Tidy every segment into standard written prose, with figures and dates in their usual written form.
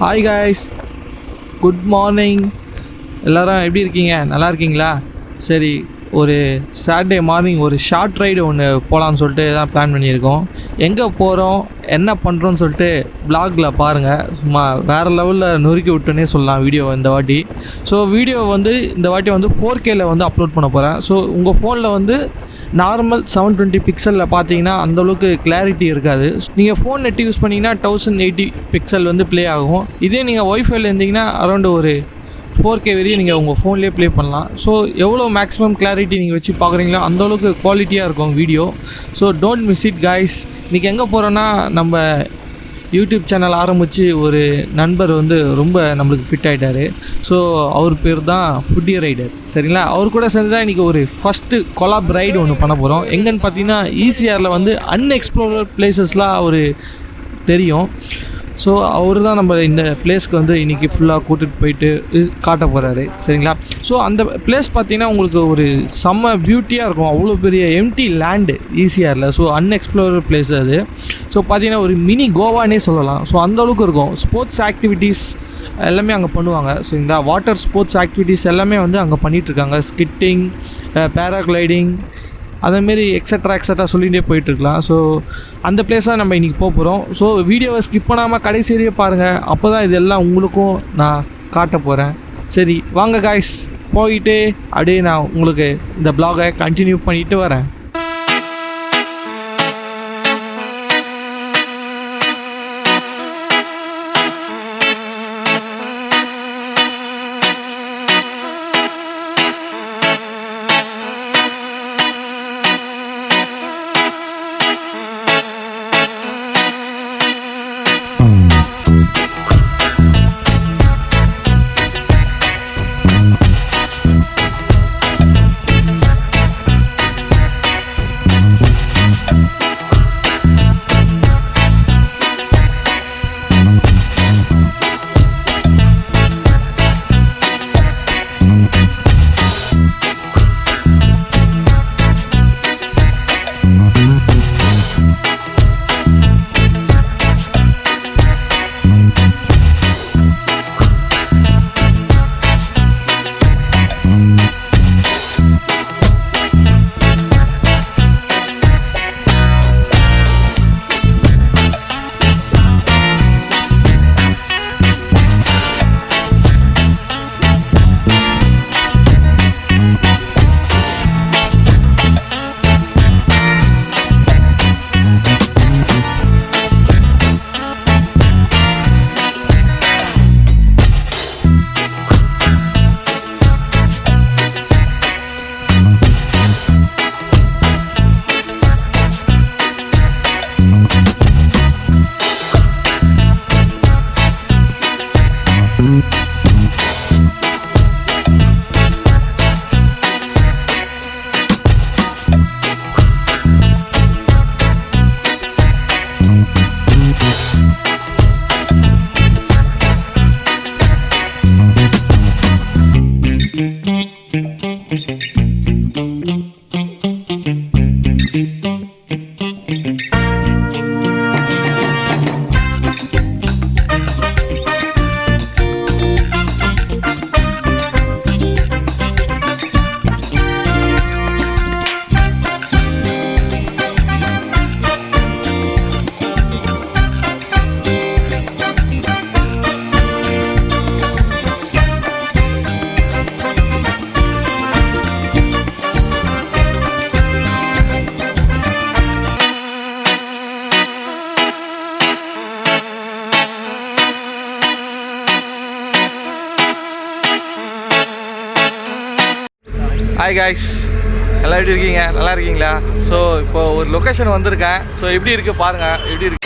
Hi guys, good morning. எல்லோரும் எப்படி இருக்கீங்க? நல்லா இருக்கீங்களா? சரி, ஒரு சாட்டர்டே மார்னிங் ஒரு ஷார்ட் ரைடு ஒன்று போகலான்னு சொல்லிட்டு தான் பிளான் பண்ணியிருக்கோம். எங்கே போகிறோம், என்ன பண்ணுறோன்னு சொல்லிட்டு வ்ளாகில் பாருங்கள். சும்மா வேறு லெவலில் நொறுக்கி விட்டுன்னே சொல்லலாம் வீடியோ இந்த வாட்டி. ஸோ வீடியோ வந்து இந்த வாட்டி வந்து 4Kல வந்து அப்லோட் பண்ண போகிறேன். ஸோ உங்கள் ஃபோனில் வந்து நார்மல் 720 பிக்சலில் பார்த்தீங்கன்னா அந்தளவுக்கு கிளாரிட்டி இருக்காது. நீங்கள் ஃபோன் நெட் யூஸ் பண்ணிங்கன்னா 1080 பிக்சல் வந்து ப்ளே ஆகும். இதே நீங்கள் ஒய்ஃபைல இருந்தீங்கன்னா அரௌண்டு ஒரு 4K வரையும் நீங்கள் உங்கள் ஃபோன்லேயே ப்ளே பண்ணலாம். ஸோ எவ்வளோ மேக்ஸிமம் கிளாரிட்டி நீங்கள் வச்சு பார்க்குறீங்களோ அந்தளவுக்கு குவாலிட்டியாக இருக்கும் video. So don't miss it guys. இன்றைக்கி எங்கே போகிறோன்னா, நம்ம யூடியூப் சேனல் ஆரம்பித்து ஒரு நண்பர் வந்து ரொம்ப நம்மளுக்கு ஃபிட் ஆகிட்டார். ஸோ அவர் பேர் தான் ஃபுட்டி ரைடர். சரிங்களா? அவர் கூட சேர்ந்து தான் இன்றைக்கி ஒரு ஃபஸ்ட்டு கொலாப் ரைடு ஒன்று பண்ண போகிறோம். எங்கன்னு பார்த்தீங்கன்னா ECRல வந்து அன்எக்ஸ்ப்ளோர்ட் பிளேசஸ்லாம் அவர் தெரியும். ஸோ அவர் தான் நம்ம இந்த பிளேஸ்க்கு வந்து இன்றைக்கி ஃபுல்லாக கூட்டிகிட்டு போயிட்டு காட்ட போகிறாரு. சரிங்களா? ஸோ அந்த பிளேஸ் பார்த்திங்கன்னா உங்களுக்கு ஒரு செம்ம பியூட்டியாக இருக்கும். அவ்வளோ பெரிய எம்டி லேண்டு ECRல. ஸோ அன்எக்ஸ்ப்ளோர்டு பிளேஸ் அது. ஸோ பார்த்திங்கன்னா ஒரு மினி கோவானே சொல்லலாம். ஸோ அந்தளவுக்கு இருக்கும். ஸ்போர்ட்ஸ் ஆக்டிவிட்டீஸ் எல்லாமே அங்கே பண்ணுவாங்க. சரிங்களா? வாட்டர் ஸ்போர்ட்ஸ் ஆக்டிவிட்டீஸ் எல்லாமே வந்து அங்கே பண்ணிகிட்ருக்காங்க. ஸ்கிட்டிங், பேராகிளைடிங், அதேமாரி எக்ஸட்ரா சொல்லிகிட்டே போயிட்டுருக்கலாம். ஸோ அந்த பிளேஸ் தான் நம்ம இன்றைக்கி போக போகிறோம். ஸோ வீடியோவை ஸ்கிப் பண்ணாமல் கடைசி வரையே பாருங்கள். அப்போ தான் இதெல்லாம் உங்களுக்கும் நான் காட்ட போகிறேன். சரி வாங்க காய்ஸ், போயிட்டு அப்படியே நான் உங்களுக்கு இந்த ப்ளாகை கண்டினியூ பண்ணிட்டு வரேன். ஹாய் காய்ஸ், எல்லாம் எப்படி இருக்கீங்க? நல்லா இருக்கீங்களா? ஸோ இப்போ ஒரு லொக்கேஷன் வந்திருக்கேன். ஸோ எப்படி இருக்குது பாருங்கள். எப்படி இருக்கு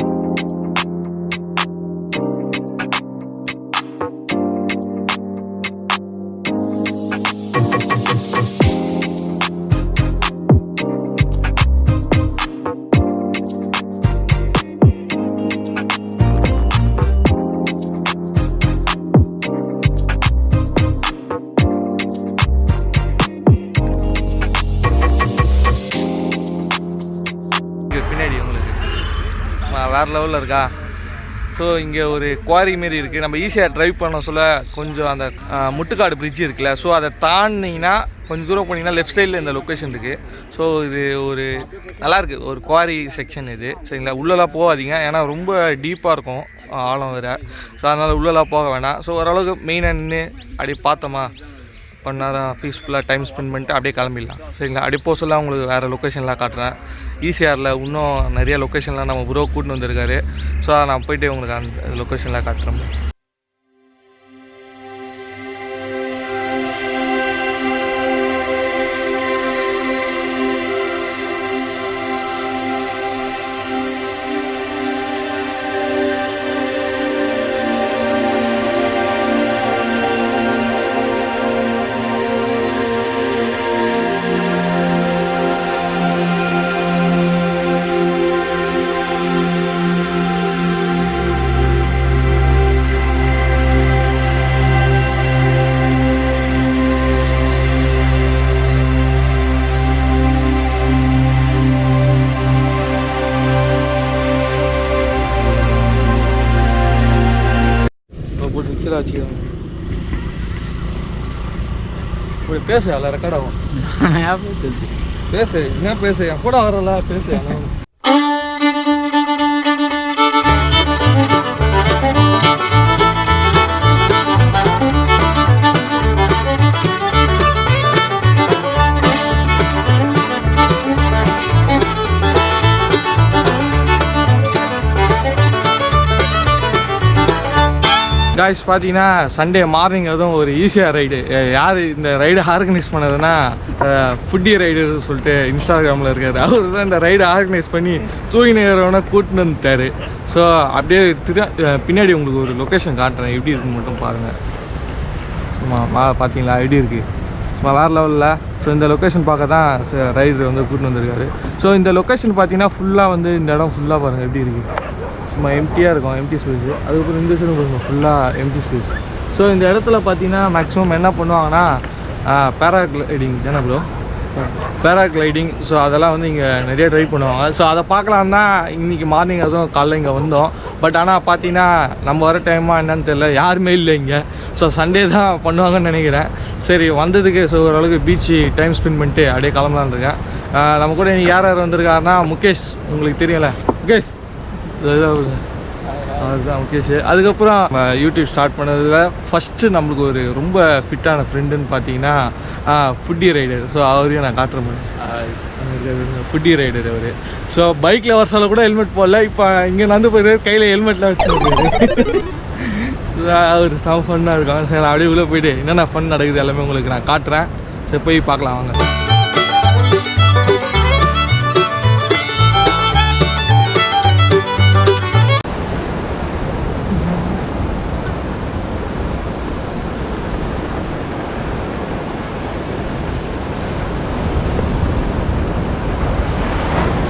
பின்னாடி உங்களுக்கு வேறு லெவலில் இருக்கா? ஸோ இங்கே ஒரு குவாரி மாரி இருக்குது. நம்ம ஈஸியாக ட்ரைவ் பண்ண சொல்ல கொஞ்சம் அந்த முட்டுக்காடு பிரிட்ஜ் இருக்குல்ல, ஸோ அதை தாண்டிங்கன்னா கொஞ்சம் தூரம் போனீங்கன்னா லெஃப்ட் சைடில் இந்த லொக்கேஷன் இருக்குது. ஸோ இது ஒரு நல்லாயிருக்கு, ஒரு குவாரி செக்ஷன் இது. சரிங்களா, உள்ளெல்லாம் போகாதீங்க, ஏன்னா ரொம்ப டீப்பாக இருக்கும், ஆழம் வேறு. ஸோ அதனால் உள்ளெல்லாம் போக வேண்டாம். ஸோ ஓரளவுக்கு மெயினாக நின்று அப்படியே பார்த்தோமா கொஞ்ச நேரம் பீஸ்ஃபுல்லாக டைம் ஸ்பெண்ட் பண்ணிட்டு அப்படியே கிளம்பிடலாம். சரிங்களா, அப்படியே போக சொல்ல உங்களுக்கு வேறு லொக்கேஷன்லாம் காட்டுறேன். ஈசிஆரில் இன்னும் நிறைய லொக்கேஷன்லாம் நம்ம ப்ரோ கூட்டின்னு வந்திருக்காரு. ஸோ அதை நான் போய்ட்டு உங்களுக்கு அந்த லொக்கேஷன்லாம் காட்டுறேன். பேசு, அதில் ரெக்கார்ட் ஆகும். பேசு, என்ன பேசு, என் கூட வரல பேசு. காய்ஸ் பார்த்தீங்கன்னா சண்டே மார்னிங் அதுவும் ஒரு ஈஸியாக ரைடு. யார் இந்த ரைடை ஆர்கனைஸ் பண்ணதுன்னா ஃபுட்டி ரைடு சொல்லிட்டு இன்ஸ்டாகிராமில் இருக்காரு. அவர் தான் இந்த ரைடை ஆர்கனைஸ் பண்ணி தூங்கினவனை கூட்டின்னு வந்துட்டார். ஸோ அப்படியே பின்னாடி உங்களுக்கு ஒரு லொக்கேஷன் காட்டுறேன், எப்படி இருக்குன்னு மட்டும் பாருங்கள். சும்மா பார்த்தீங்களா எப்படி இருக்குது, சும்மா வேறு லெவலில். ஸோ இந்த லொக்கேஷன் பார்க்க தான் ரைடர் வந்து கூட்டின்னு வந்திருக்காரு. ஸோ இந்த லொக்கேஷன் பார்த்தீங்கன்னா ஃபுல்லாக வந்து இந்த இடம் ஃபுல்லாக பாருங்கள் எப்படி இருக்குது. சும்மா எம்டியாக இருக்கும், எம்டி ஸ்பேஸு. அதுக்கப்புறம் இந்த சைடு பாருங்கள் ஃபுல்லாக எம்டி ஸ்பேஸ். ஸோ இந்த இடத்துல பார்த்தீங்கன்னா மேக்ஸிமம் என்ன பண்ணுவாங்கன்னா பேராகிளைடிங் தானே ப்ரோ, பேராகிளைடிங். ஸோ அதெல்லாம் வந்து இங்கே நிறைய ட்ரை பண்ணுவாங்க. ஸோ அதை பார்க்கலாம் தான் இன்றைக்கி மார்னிங் அதுவும் காலைல இங்கே வந்தோம். பட் ஆனால் பார்த்தீங்கன்னா நம்ம வர டைமாக என்னன்னு தெரியல, யாருமே இல்லை இங்கே. ஸோ சண்டே தான் பண்ணுவாங்கன்னு நினைக்கிறேன். சரி வந்ததுக்கு ஸோ ஓரளவுக்கு பீச்சு டைம் ஸ்பெண்ட் பண்ணிட்டு அப்படியே கிளம்பலான்னு இருக்கேன். நம்ம கூட இன்றைக்கி யார் யார் வந்திருக்காருன்னா முகேஷ், உங்களுக்கு தெரியல முகேஷ், அதுதான் முகேஷ். அதுக்கப்புறம் யூடியூப் ஸ்டார்ட் பண்ணதில் ஃபஸ்ட்டு நம்மளுக்கு ஒரு ரொம்ப ஃபிட்டான ஃப்ரெண்டுன்னு பார்த்தீங்கன்னா ஃபுட்டி ரைடர். ஸோ அவரையும் நான் காட்டுறேன், ஃபுட்டி ரைடர் அவர். ஸோ பைக்கில் வரசால கூட ஹெல்மெட் போடல, இப்போ இங்கே நடந்து போயிடுவார் கையில் ஹெல்மெட்லாம் வச்சுருக்காரு. அவர் செம ஃபன்னாக இருக்கும். சரி அப்படியே உள்ளே போய்ட்டு என்னென்ன ஃபன் நடக்குது எல்லாமே உங்களுக்கு நான் காட்டுறேன். சரி போய் பார்க்கலாம் வாங்க.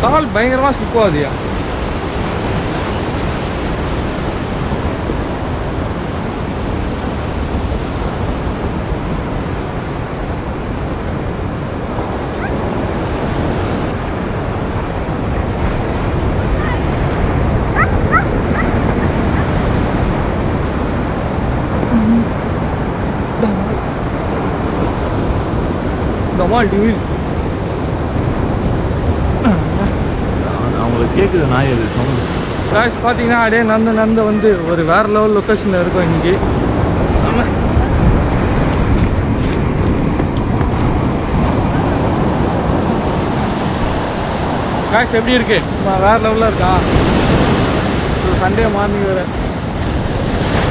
கால் பயங்கரமாக ஸ்லிப் ஆகுதியா. டிவி அவங்களுக்கு கேட்குது நாய் அது சவுண்டு. காய்ஸ் பார்த்தீங்கன்னா அப்படியே நடந்து வந்து ஒரு வேறு லெவல் லொக்கேஷனில் இருக்கும் இன்றைக்கி. காய்ஸ் எப்படி இருக்கு, வேறு லெவலில் இருக்கா. சண்டே மார்னிங் வேறு,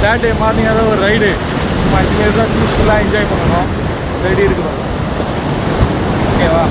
சாட்டர்டே மார்னிங் ஏதாவது ஒரு ரைடு இங்கே தான் பீஸ்ஃபுல்லாக என்ஜாய் பண்ணணும். ரெடி இருக்குதா, ஓகேவா.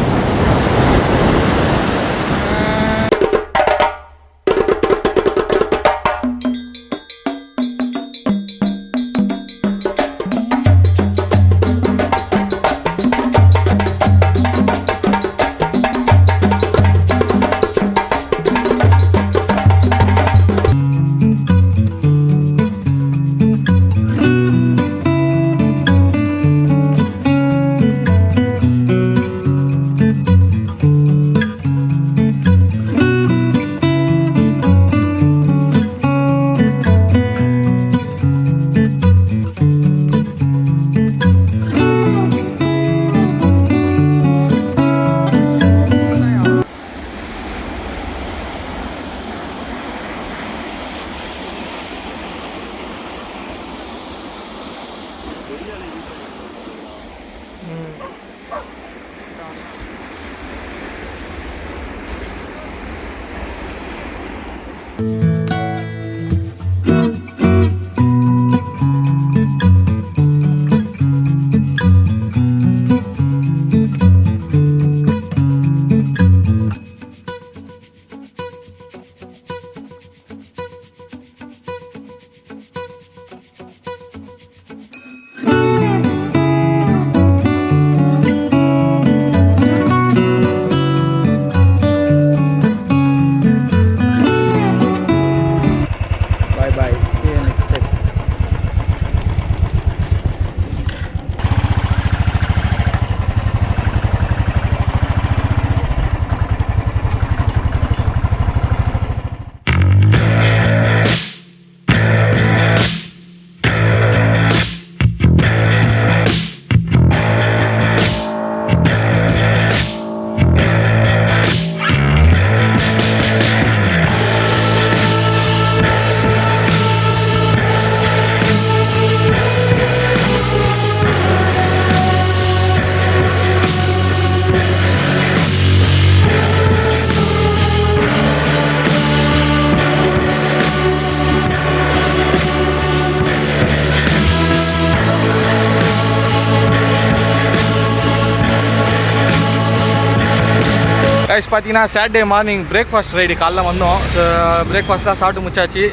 கைஸ் பார்த்தீங்கன்னா சாட்டர்டே மார்னிங் பிரேக்ஃபாஸ்ட் ரைடு காலைல வந்தோம். ஸோ பிரேக்ஃபாஸ்ட்லாம் சாப்பிட்டு முடிச்சாச்சு.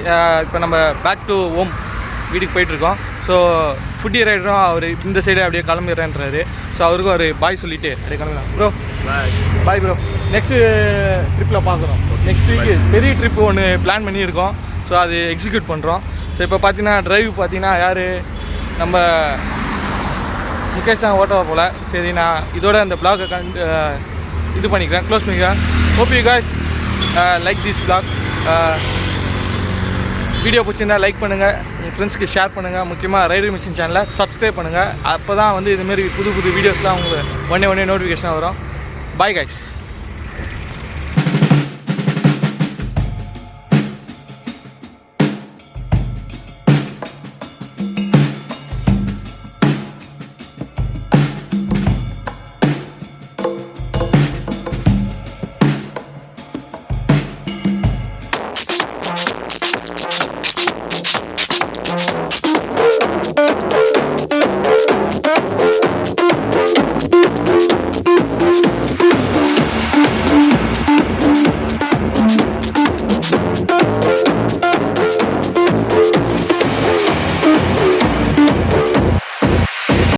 இப்போ நம்ம பேக் டு ஹோம் வீட்டுக்கு போயிட்டுருக்கோம். ஸோ ஃபுட்டி ரைடரும் அவர் இந்த சைடு அப்படியே கிளம்பிடுறேன்றாரு. ஸோ அவருக்கும் ஒரு பாய் சொல்லிவிட்டு அப்படியே கிளம்பலாம். Bro bye bro. நெக்ஸ்ட்டு ட்ரிப்பில் பார்க்குறோம். நெக்ஸ்ட் வீக்கு பெரிய ட்ரிப்பு ஒன்று பிளான் பண்ணியிருக்கோம். ஸோ அது எக்ஸிக்யூட் பண்ணுறோம். ஸோ இப்போ பார்த்தீங்கன்னா ட்ரைவ் பார்த்தீங்கன்னா யார் நம்ம முகேஷ் தான் ஓட்டவா போல். சரி நான் இதோட அந்த பிளாகை இது பண்ணிக்கிறேன், க்ளோஸ் பண்ணிக்கிறேன். Hope you guys like this blog. Video பிடிச்சிருந்தா லைக் பண்ணுங்கள், உங்கள் ஃப்ரெண்ட்ஸ்க்கு ஷேர் பண்ணுங்கள். முக்கியமாக ரைடர் மிஷின் சேனலை சப்ஸ்கிரைப் பண்ணுங்கள். அப்போ தான் வந்து இதுமாரி புது புது வீடியோஸ்லாம் உங்களுக்கு உடனே நோட்டிஃபிகேஷன் வரும். Bye guys.